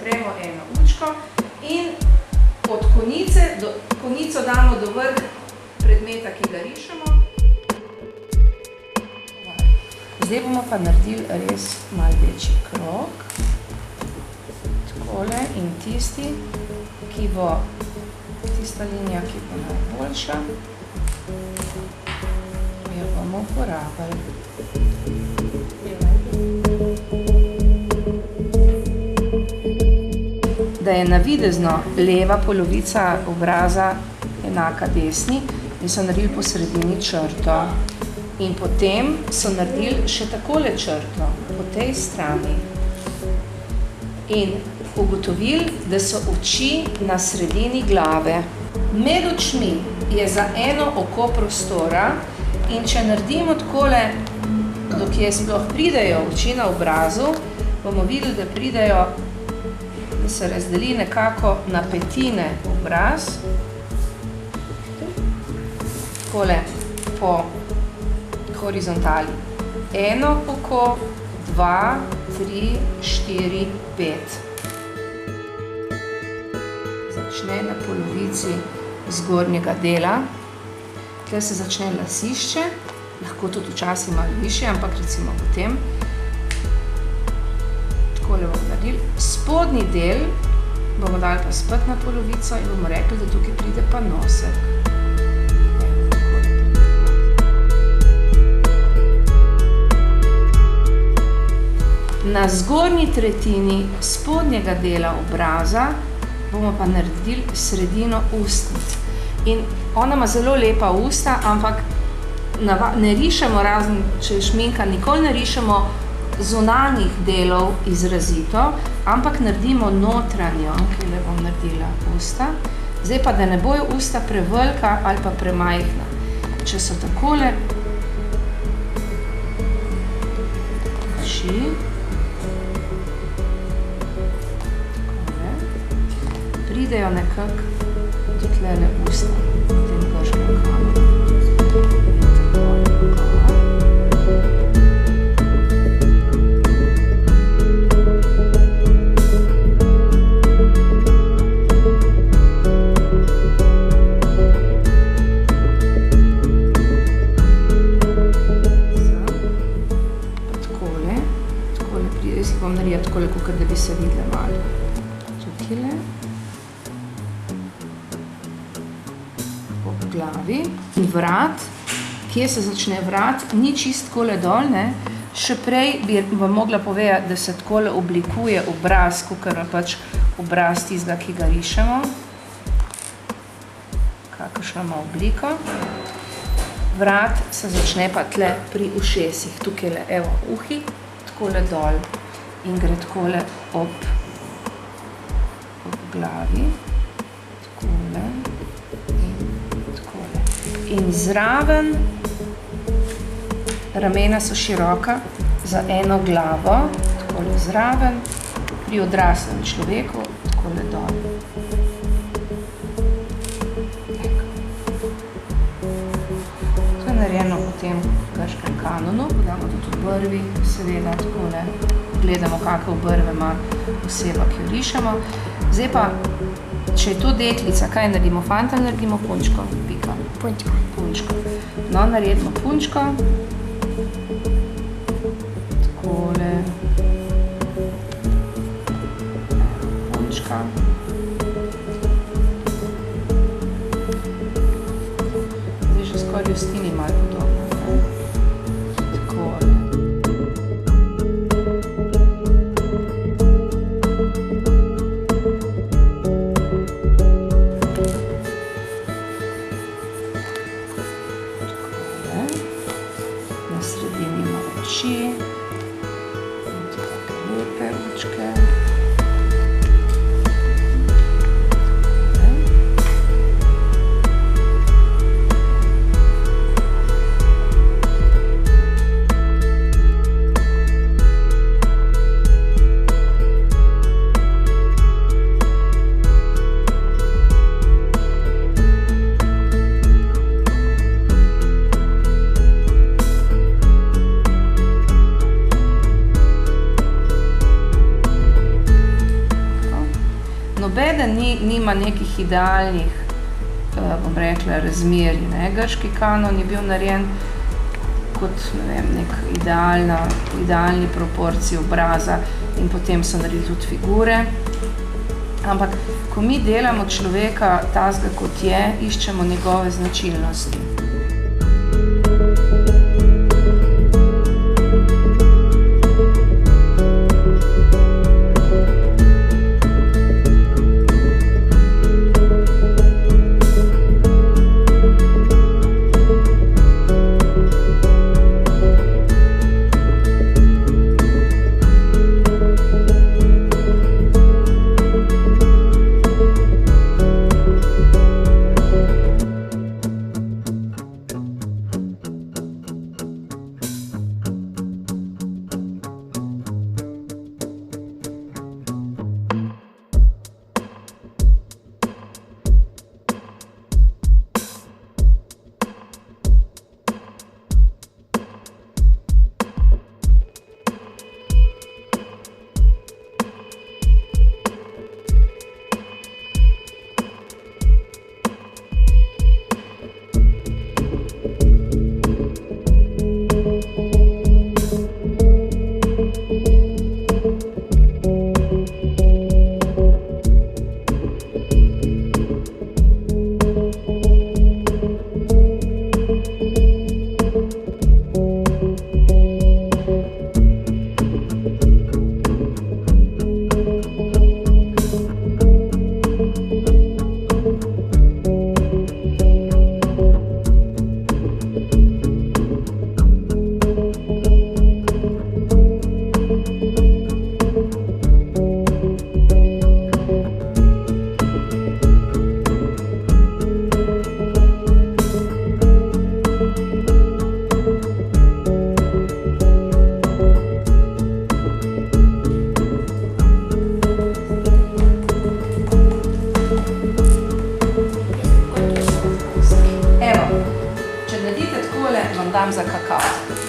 zapremo eno učko in od konico damo do vrh predmeta, ki ga rišemo. Zdaj bomo pa naredili res malo večji krog. Takole in tisti, ki bo, tista linija, ki bo najboljša, jo bomo uporabili. Da je navidezno leva polovica obraza enaka desni in so naredili po sredini črto. In potem so naredili še takole črto, po tej strani. In ugotovili, da so oči na sredini glave. Med očmi je za eno oko prostora in če naredimo takole, dokje sploh pridejo oči na obrazu, bomo videli, da pridejo, da se razdeli nekako na petine obraz. Takole po horizontali. Eno oko, 2, 3, 4, 5. Začne na polovici zgornjega dela. Tukaj se začne lasišče, lahko tudi včasih malo višje, ampak recimo potem. Takole bomo naredili. Spodnji del bomo dali pa spet na polovico in bomo rekli, da tukaj pride pa nosek. Na zgornji tretjini spodnjega dela obraza bomo pa naredili sredino ustnic. In ona ima zelo lepa usta, ampak ne rišemo, razen če je šminka, nikoli ne rišemo zunanjih delov izrazito, ampak naredimo notranjo, ki le bom naredila usta. Zdaj pa, da ne bojo usta prevelika ali pa premajhna. Če so takole oči, pridejo nekako do tlele usta, tem grškem kameru. Takole pride, jaz jih bom naredila takole, kakor da bi se videla malo. Tukajle. Glavi in vrat, kje se začne vrat, ni čist takole dol, ne? Še prej bi vam mogla povedati, da se takole oblikuje obraz, kakor pač obraz tistega, ki ga rišemo. Kakršno ima obliko. Vrat se začne pa tle pri ušesih, tukajle, evo, uhi, takole dol in gre takole ob glavi, takole. In zraven ramena so široka za eno glavo, takole zraven, pri odraslem človeku, takole dol. To je narejeno po tem grškem kanonu, damo tudi obrvi, seveda takole gledamo, kakve obrve ima oseba, ki jo rišemo. Zdaj pa, če je to deklica, kaj naredimo? Fanta naredimo punčko, pika. Punčko. No, naredimo punčko. Takole. Punčka. Zdaj že skoraj Justini malo podobno. Takole. Na sredini ima oči, in tako lepe očke. nobeden nima nekih idealnih, bom rekla, razmerij, ne. Grški kanon je bil narejen kot, ne vem, idealni proporciji obraza in potem so naredili tudi figure. Ampak, ko mi delamo človeka takega, kot je, iščemo njegove značilnosti. Evo, če naredite takole, vam dam za kakao.